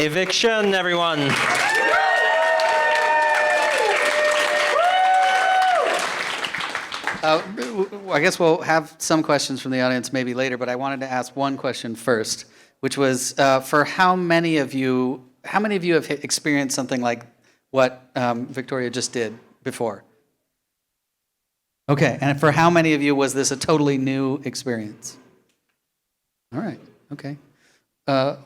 Evicshen, everyone. I guess we'll have some questions from the audience maybe later, but I wanted to ask one question first, which was for how many of you have experienced something like what Victoria just did before? Okay, and for how many of you was this a totally new experience? All right, okay.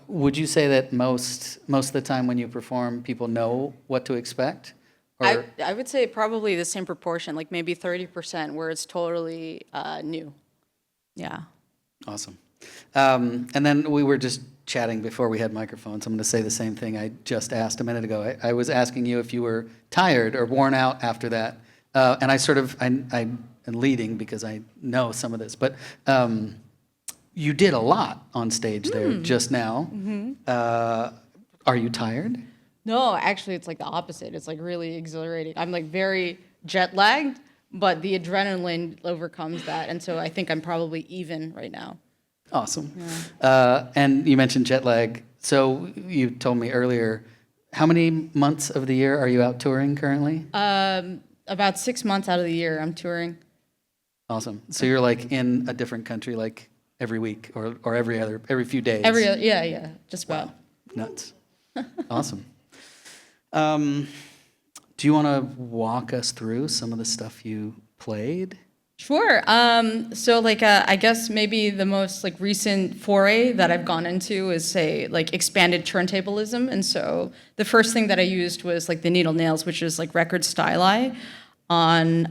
Would you say that most of the time when you perform, people know what to expect? Or? I would say probably the same proportion, like maybe 30% where it's totally new. Yeah. Awesome. And then we were just chatting before we had microphones. I'm going to say the same thing I just asked a minute ago. I was asking you if you were tired or worn out after that, and I'm leading because I know some of this, but you did a lot on stage there just now. Are you tired? No, actually, it's like the opposite. It's like really exhilarating. I'm like very jet lagged, but the adrenaline overcomes that, and so I think I'm probably even right now. Awesome. And you mentioned jet lag. So you told me earlier, how many months of the year are you out touring currently? About 6 months out of the year, I'm touring. Awesome. So you're like in a different country like every week or every few days? Yeah, just about. Nuts. Awesome. Do you want to walk us through some of the stuff you played? Sure. So like I guess maybe the most like recent foray that I've gone into is say like expanded turntablism, and so the first thing that I used was like the needle nails, which is like record styli on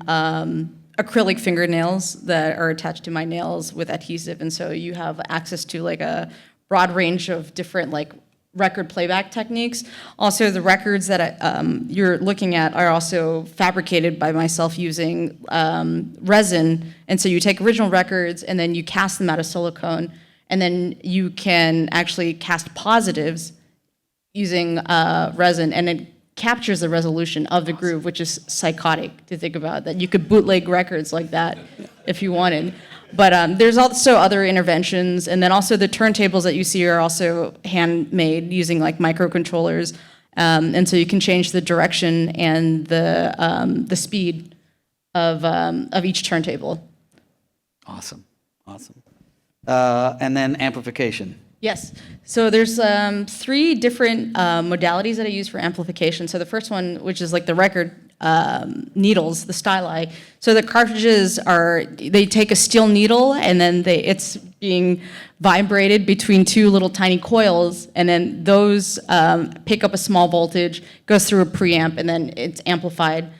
acrylic fingernails that are attached to my nails with adhesive, and so you have access to like a broad range of different like record playback techniques. Also, the records that you're looking at are also fabricated by myself using resin. And so you take original records and then you cast them out of silicone, and then you can actually cast positives using resin, and it captures the resolution of the groove, which is psychotic to think about, that you could bootleg records like that if you wanted. But there's also other interventions, and then also the turntables that you see are also handmade using like microcontrollers, and so you can change the direction and the speed of each turntable. Awesome. And then amplification. Yes. So there's 3 different modalities that I use for amplification. So the first one, which is like the record needles, the styli. So the cartridges they take a steel needle, and then it's being vibrated between 2 little tiny coils, and then those pick up a small voltage, goes through a preamp, and then it's amplified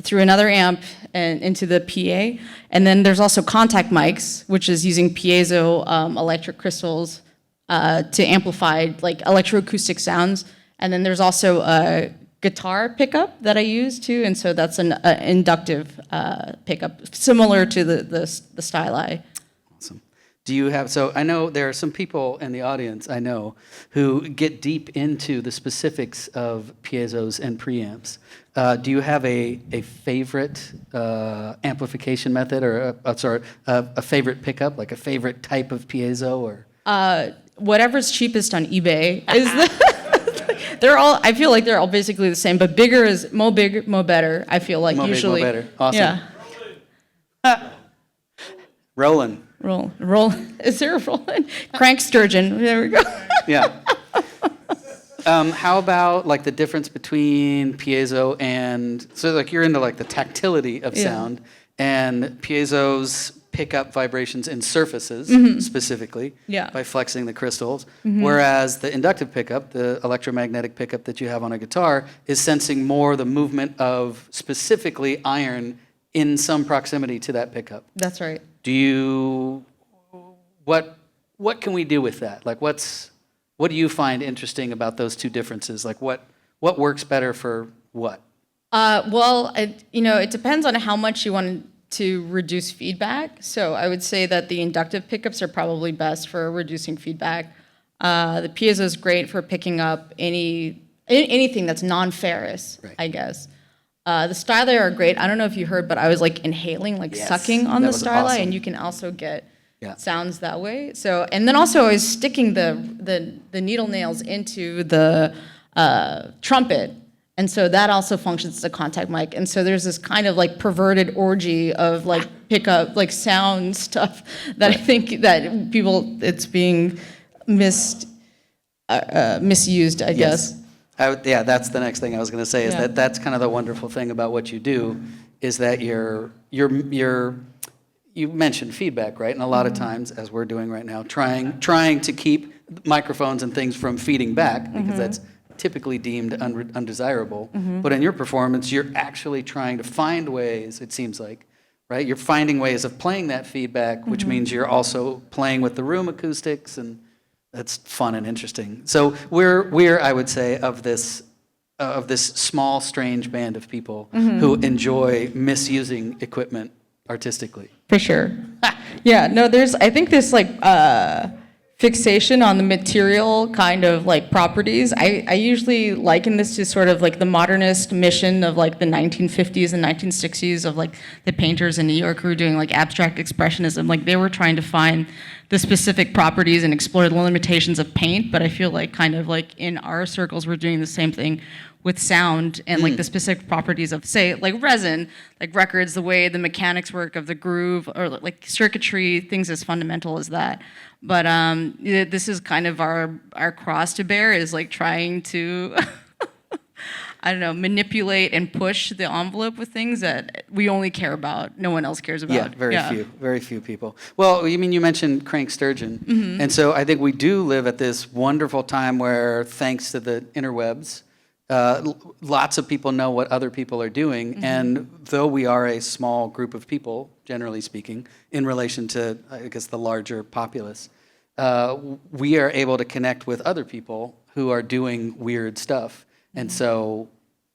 through another amp and into the PA. And then there's also contact mics, which is using piezo electric crystals to amplify like electroacoustic sounds. And then there's also a guitar pickup that I use too, and so that's an inductive pickup, similar to the styli. Awesome. Do you have, so I know there are some people in the audience, I know, who get deep into the specifics of piezos and preamps. Do you have a favorite amplification method, or a favorite pickup, like a favorite type of piezo, or? Whatever's cheapest on eBay is they're all, I feel like they're all basically the same, but bigger is mo better, I feel like, usually. Mo better. Awesome. Yeah. Roland. Roll. Is there a Roland? Crank sturgeon. There we go. Yeah. How about like the difference between piezo and, so like you're into like the tactility of sound, and piezos pick up vibrations in surfaces specifically by flexing the crystals, whereas the inductive pickup, the electromagnetic pickup that you have on a guitar, is sensing more the movement of specifically iron in some proximity to that pickup. That's right. What can we do with that? Like what do you find interesting about those two differences? Like what works better for what? Well, it depends on how much you want to reduce feedback. So I would say that the inductive pickups are probably best for reducing feedback. The piezo is great for picking up anything that's non-ferrous, right. I guess. The styli are great. I don't know if you heard, but I was like inhaling, like sucking on the styli, awesome. and you can also get sounds that way. So, and then also I was sticking the needle nails into the trumpet. And so that also functions as a contact mic. And so there's this kind of like perverted orgy of like pickup, like sound stuff that I think that it's being misused, I guess. That's the next thing I was going to say, is that's kind of the wonderful thing about what you do, is that you mentioned feedback, right? And a lot of times, as we're doing right now, trying to keep microphones and things from feeding back, because that's typically deemed undesirable. But in your performance, you're actually trying to find ways, it seems like, right? You're finding ways of playing that feedback, which means you're also playing with the room acoustics and That's fun and interesting. So we're I would say of this small strange band of people who enjoy misusing equipment artistically. For sure. Yeah, no, I think this like fixation on the material kind of like properties. I usually liken this to sort of like the modernist mission of like the 1950s and 1960s of like the painters in New York who were doing like abstract expressionism. Like they were trying to find the specific properties and explore the limitations of paint, but I feel like kind of like in our circles we're doing the same thing with sound and like the specific properties of, say, like resin, like records, the way the mechanics work of the groove, or like circuitry, things as fundamental as that. But this is kind of our cross to bear, is like trying to, I don't know, manipulate and push the envelope with things that we only care about, no one else cares about. Yeah, very few people. Well, you mentioned crank sturgeon, and so I think we do live at this wonderful time where, thanks to the interwebs, lots of people know what other people are doing, and though we are a small group of people, generally speaking, in relation to, I guess, the larger populace, we are able to connect with other people who are doing weird stuff, and so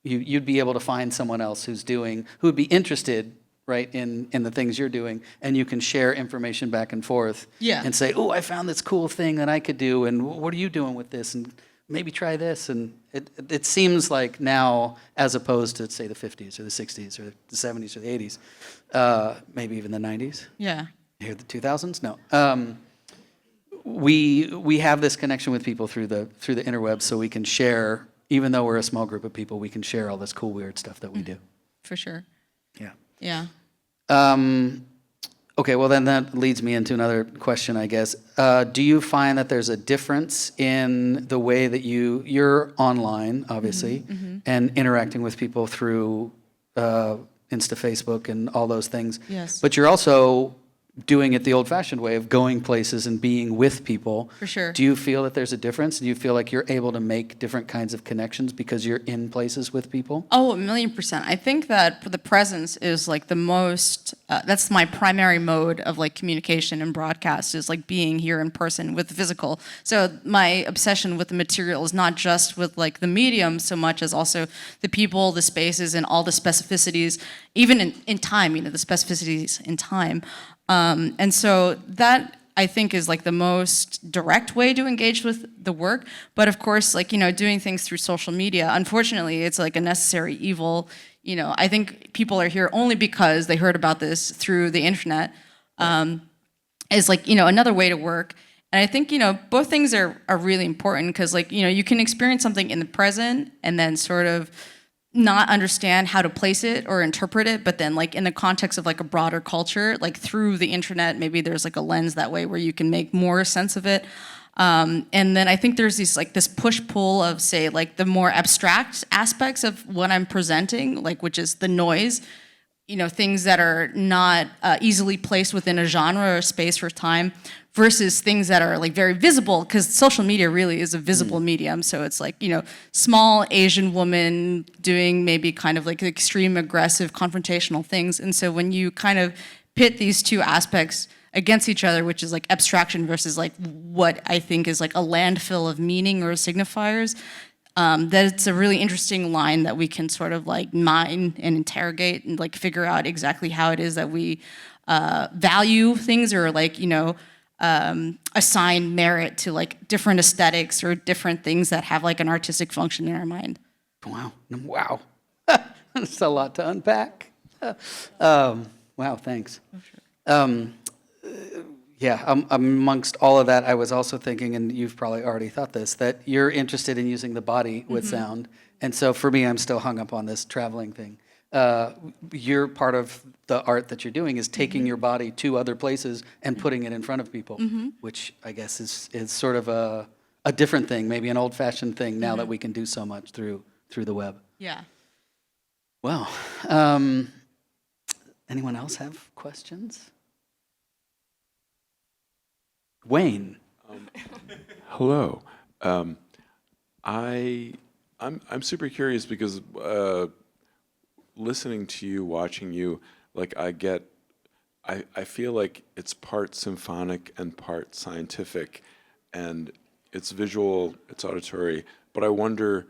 you'd be able to find someone else who would be interested, right, in the things you're doing, and you can share information back and forth, and say, oh, I found this cool thing that I could do, and what are you doing with this, and maybe try this. And it seems like now, as opposed to, say, the 50s or the 60s or the 70s or the 80s, maybe even the 90s. Yeah. Here, the 2000s? No. We have this connection with people through the interwebs, so we can share, even though we're a small group of people, we can share all this cool, weird stuff that we do. For sure. Yeah. Yeah. Okay, well then that leads me into another question, I guess. Do you find that there's a difference in the way that you're online, obviously, and interacting with people through Insta, Facebook, and all those things? Yes. But you're also doing it the old-fashioned way of going places and being with people. For sure. Do you feel that there's a difference? Do you feel like you're able to make different kinds of connections because you're in places with people? Oh, 1,000,000%. I think that the presence is like the most, that's my primary mode of like communication and broadcast, is like being here in person with the physical. So my obsession with the material is not just with like the medium so much as also the people, the spaces, and all the specificities, even in time, the specificities in time. And so that, I think, is like the most direct way to engage with the work. But of course, like, doing things through social media, unfortunately, it's like a necessary evil. I think people are here only because they heard about this through the internet, is like, another way to work. And I think, both things are really important because, like, you can experience something in the present and then sort of not understand how to place it or interpret it, but then like in the context of like a broader culture, like through the internet, maybe there's like a lens that way where you can make more sense of it. And then I think there's this push-pull of, say, like the more abstract aspects of what I'm presenting, like, which is the noise, things that are not easily placed within a genre or space or time, versus things that are like very visible, because social media really is a visible medium. So it's like, small Asian woman doing maybe kind of like extreme aggressive confrontational things. And so when you kind of pit these two aspects against each other, which is like abstraction versus like what I think is like a landfill of meaning or signifiers, that it's a really interesting line that we can sort of like mine and interrogate and like figure out exactly how it is that we value things, or like, assign merit to like different aesthetics or different things that have like an artistic function in our mind. Wow. That's a lot to unpack. Wow, thanks. Yeah, amongst all of that, I was also thinking, and you've probably already thought this, that you're interested in using the body with sound. And so for me, I'm still hung up on this traveling thing. You're part of the art that you're doing is taking your body to other places and putting it in front of people, which I guess is sort of a different thing, maybe an old-fashioned thing now that we can do so much through the web. Yeah. Well, anyone else have questions? Wayne. Hello. I'm super curious because listening to you, watching you, like I feel like it's part symphonic and part scientific, and it's visual, it's auditory, but I wonder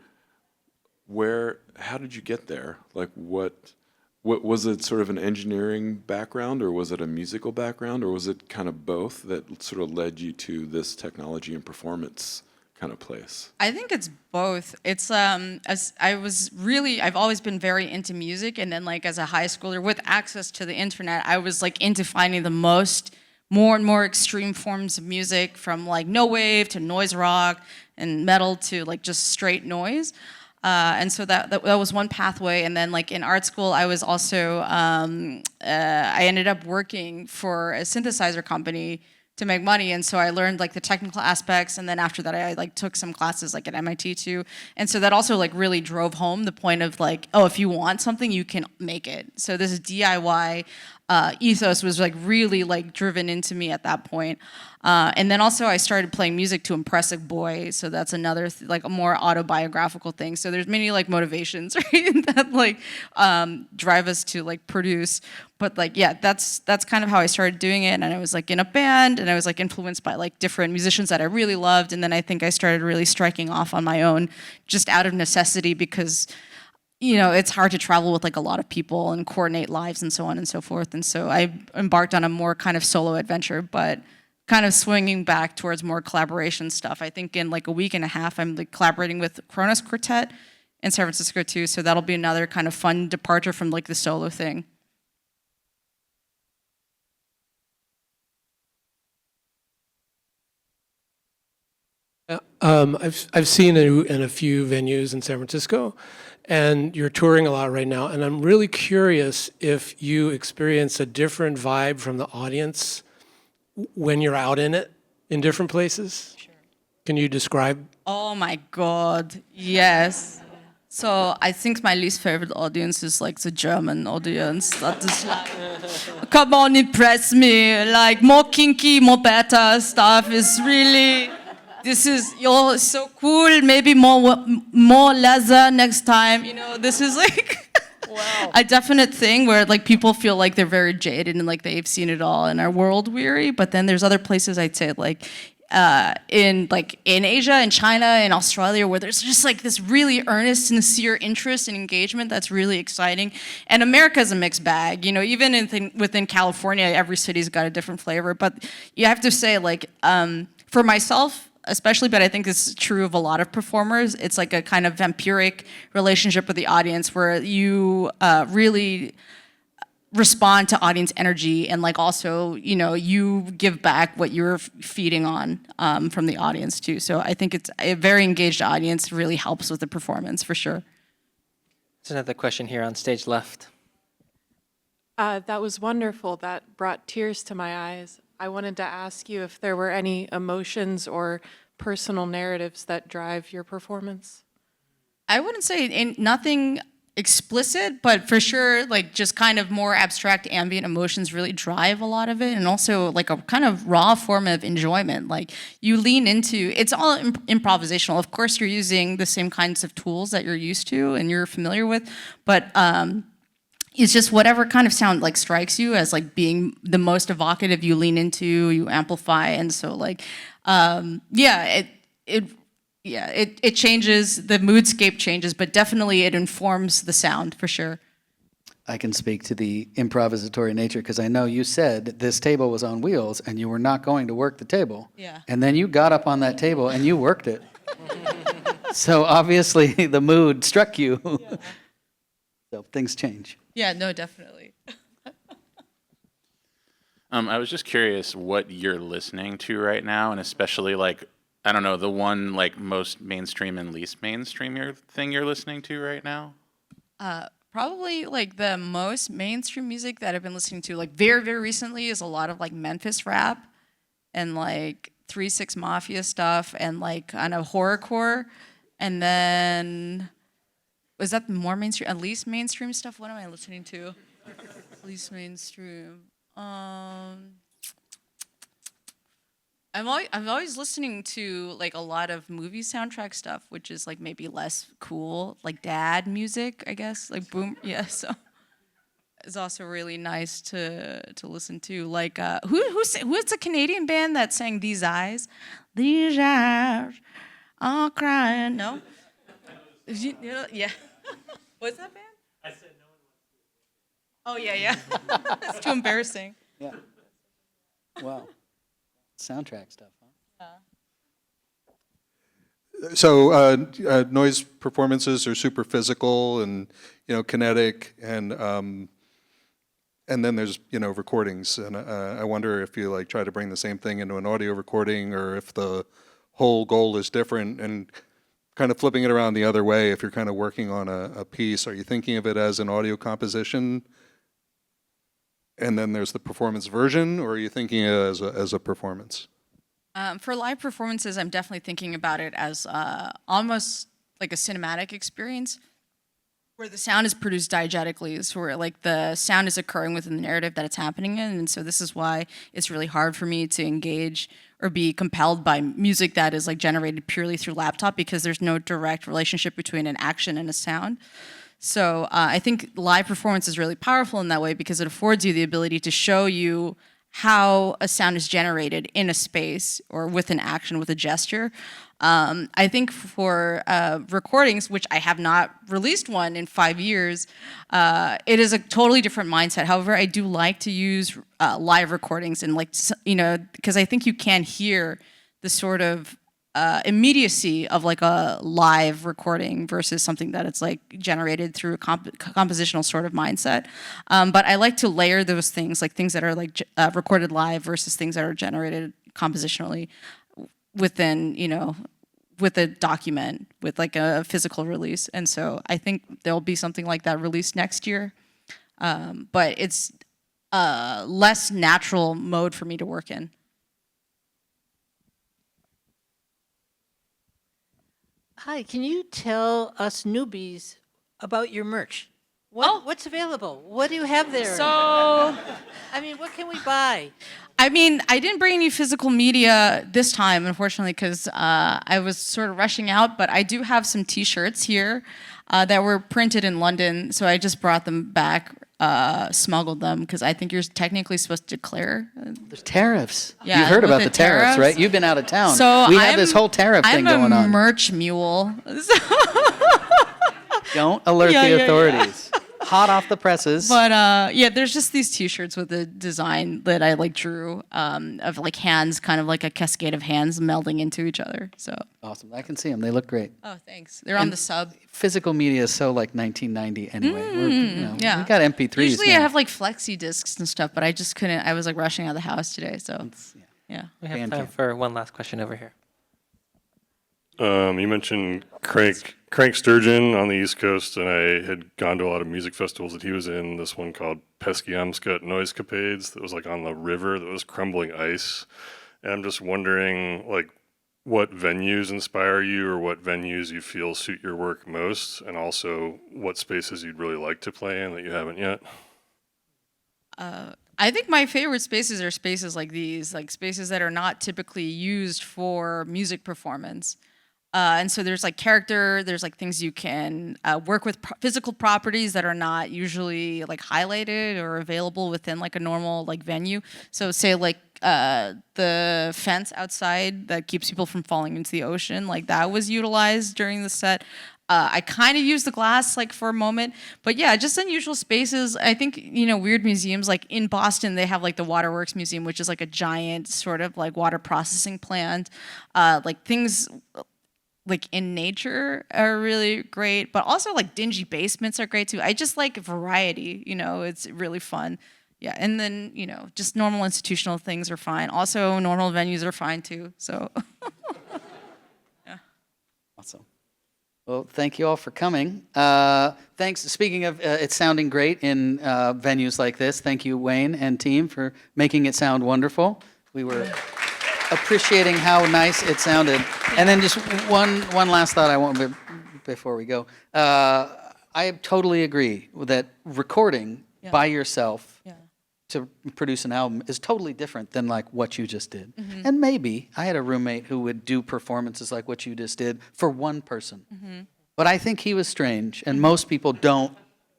how did you get there? Like what was it sort of an engineering background, or was it a musical background, or was it kind of both that sort of led you to this technology and performance kind of place? I think it's both. It's as I've always been very into music, and then like as a high schooler with access to the internet, I was like into finding more and more extreme forms of music, from like no wave to noise rock and metal to like just straight noise. And so that was one pathway. And then like in art school, I was also, I ended up working for a synthesizer company to make money. And so I learned like the technical aspects. And then after that, I like took some classes like at MIT too. And so that also like really drove home the point of like, oh, if you want something, you can make it. So this DIY ethos was like really like driven into me at that point. And then also I started playing music to impress a boy. So that's another like a more autobiographical thing. So there's many like motivations, right, that like drive us to like produce. But like, yeah, that's kind of how I started doing it. And I was like in a band, and I was like influenced by like different musicians that I really loved. And then I think I started really striking off on my own, just out of necessity, because it's hard to travel with like a lot of people and coordinate lives and so on and so forth. And so I embarked on a more kind of solo adventure, but kind of swinging back towards more collaboration stuff. I think in like a week and a half, I'm like collaborating with Kronos Quartet in San Francisco too. So that'll be another kind of fun departure from like the solo thing. I've seen you in a few venues in San Francisco, and you're touring a lot right now. And I'm really curious if you experience a different vibe from the audience when you're out in it in different places. Sure. Can you describe? Oh my God, yes. So I think my least favorite audience is like the German audience. That is like, come on, impress me. Like more kinky, more better stuff is really. You're so cool. Maybe more leather next time. This is like a definite thing where like people feel like they're very jaded and like they've seen it all and are world weary. But then there's other places, I'd say, like in Asia and China and Australia, where there's just like this really earnest, sincere interest and engagement that's really exciting. And America is a mixed bag. Even within California, every city's got a different flavor. But you have to say, like, for myself especially, but I think it's true of a lot of performers, it's like a kind of vampiric relationship with the audience where you really respond to audience energy, and like also, you give back what you're feeding on from the audience too. So I think it's a very engaged audience really helps with the performance for sure. There's another question here on stage left. That was wonderful. That brought tears to my eyes. I wanted to ask you if there were any emotions or personal narratives that drive your performance. I wouldn't say nothing explicit, but for sure, like just kind of more abstract ambient emotions really drive a lot of it, and also like a kind of raw form of enjoyment. Like you lean into, it's all improvisational. Of course, you're using the same kinds of tools that you're used to and you're familiar with, but it's just whatever kind of sound like strikes you as like being the most evocative, you lean into, you amplify, and so like, it changes, the moodscape changes, but definitely it informs the sound for sure. I can speak to the improvisatory nature because I know you said this table was on wheels and you were not going to work the table. Yeah. And then you got up on that table and you worked it. So obviously the mood struck you. Yeah. So things change. Yeah, no, definitely. I was just curious what you're listening to right now, and especially like, I don't know, the one like most mainstream and least mainstream thing you're listening to right now? Probably like the most mainstream music that I've been listening to like very, very recently is a lot of like Memphis rap and like 3 6 Mafia stuff and like kind of horrorcore. And then, was that more mainstream? At least mainstream stuff? What am I listening to? Least mainstream. I'm always listening to like a lot of movie soundtrack stuff, which is like maybe less cool, like dad music, I guess, like boom, yeah. So is also really nice to listen to. Like who's a Canadian band that sang These Eyes? These eyes are crying. No? Yeah. What's that band? I said no one wants to. Oh yeah. It's too embarrassing. Yeah. Wow. Soundtrack stuff, huh? So noise performances are super physical and kinetic, and then there's recordings, and I wonder if you try to bring the same thing into an audio recording, or if the whole goal is different, and kind of flipping it around the other way. If you're kind of working on a piece, are you thinking of it as an audio composition, and then there's the performance version, or are you thinking of it as a performance? For live performances, I'm definitely thinking about it as almost like a cinematic experience where the sound is produced diegetically, so where like the sound is occurring within the narrative that it's happening in. And so this is why it's really hard for me to engage or be compelled by music that is like generated purely through laptop, because there's no direct relationship between an action and a sound. So I think live performance is really powerful in that way, because it affords you the ability to show you how a sound is generated in a space or with an action, with a gesture. I think for recordings, which I have not released one in 5 years, it is a totally different mindset. However, I do like to use live recordings, and because I think you can hear the sort of immediacy of like a live recording versus something that it's like generated through a compositional sort of mindset. But I like to layer those things, like things that are like recorded live versus things that are generated compositionally within, with a document, with like a physical release. And so I think there'll be something like that released next year. But it's a less natural mode for me to work in. Hi, can you tell us newbies about your merch? What's available? What do you have there? So, I mean, what can we buy? I mean, I didn't bring any physical media this time, unfortunately, because I was sort of rushing out, but I do have some T-shirts here that were printed in London, so I just brought them back, smuggled them, because I think you're technically supposed to declare. There's tariffs. Yeah, You heard with about the the tariffs, tariffs. right? You've been out of town. So We have this whole tariff thing going I'm a on. merch mule. Don't alert Yeah, the yeah, yeah. authorities. Hot off the presses. But yeah, there's just these T-shirts with a design that I like drew of like hands, kind of like a cascade of hands melding into each other. So. Awesome. I can see them. They look great. Oh, thanks. They're on the sub. Physical media is so like 1990 anyway. Yeah. We got MP3s Usually now. I have like flexi discs and stuff, but I just couldn't. I was like rushing out of the house today, so yeah. We have Bandcamp. time for one last question over here. You mentioned Crank Sturgeon on the East Coast, and I had gone to a lot of music festivals that he was in. This one called Peskyamscut Noisecapades that was like on the river that was crumbling ice. And I'm just wondering, like, what venues inspire you, or what venues you feel suit your work most, and also what spaces you'd really like to play in that you haven't yet. I think my favorite spaces are spaces like these, like spaces that are not typically used for music performance. And so there's like character, there's like things you can work with physical properties that are not usually like highlighted or available within like a normal like venue. So say like the fence outside that keeps people from falling into the ocean, like that was utilized during the set. I kind of used the glass like for a moment, but yeah, just unusual spaces. I think, weird museums, like in Boston, they have like the Waterworks Museum, which is like a giant sort of like water processing plant. Like things like in nature are really great, but also like dingy basements are great too. I just like variety, it's really fun. Yeah, and then, just normal institutional things are fine. Also, normal venues are fine too, so. Awesome. Well, thank you all for coming. Thanks. Speaking of it sounding great in venues like this, thank you, Wayne and team, for making it sound wonderful. We were appreciating how nice it sounded. And then just one last thought I want before we go. I totally agree that recording by yourself to produce an album is totally different than like what you just did. Mm-hmm. And maybe I had a roommate who would do performances like what you just did for one person. Mm-hmm. But I think he was strange, and most people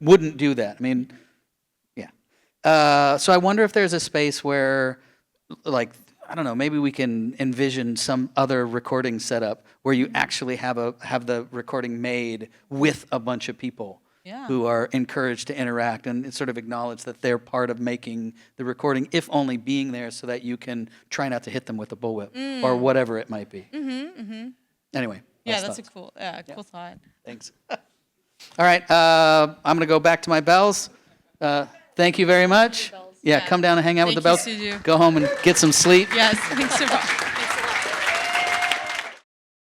wouldn't do that. I mean, yeah. So I wonder if there's a space where, like, I don't know, maybe we can envision some other recording setup where you actually have the recording made with a bunch of people who are encouraged to interact and sort of acknowledge that they're part of making the recording, if only being there so that you can try not to hit them with a bullwhip or whatever it might be. Anyway. Yeah, last that's thoughts. cool thought. Thanks. All right, I'm going to go back to my bells. Thank you very much. Yeah, come down and hang out with the Thank bells. you, Suju. Go home and get some sleep. Yes, thanks so much.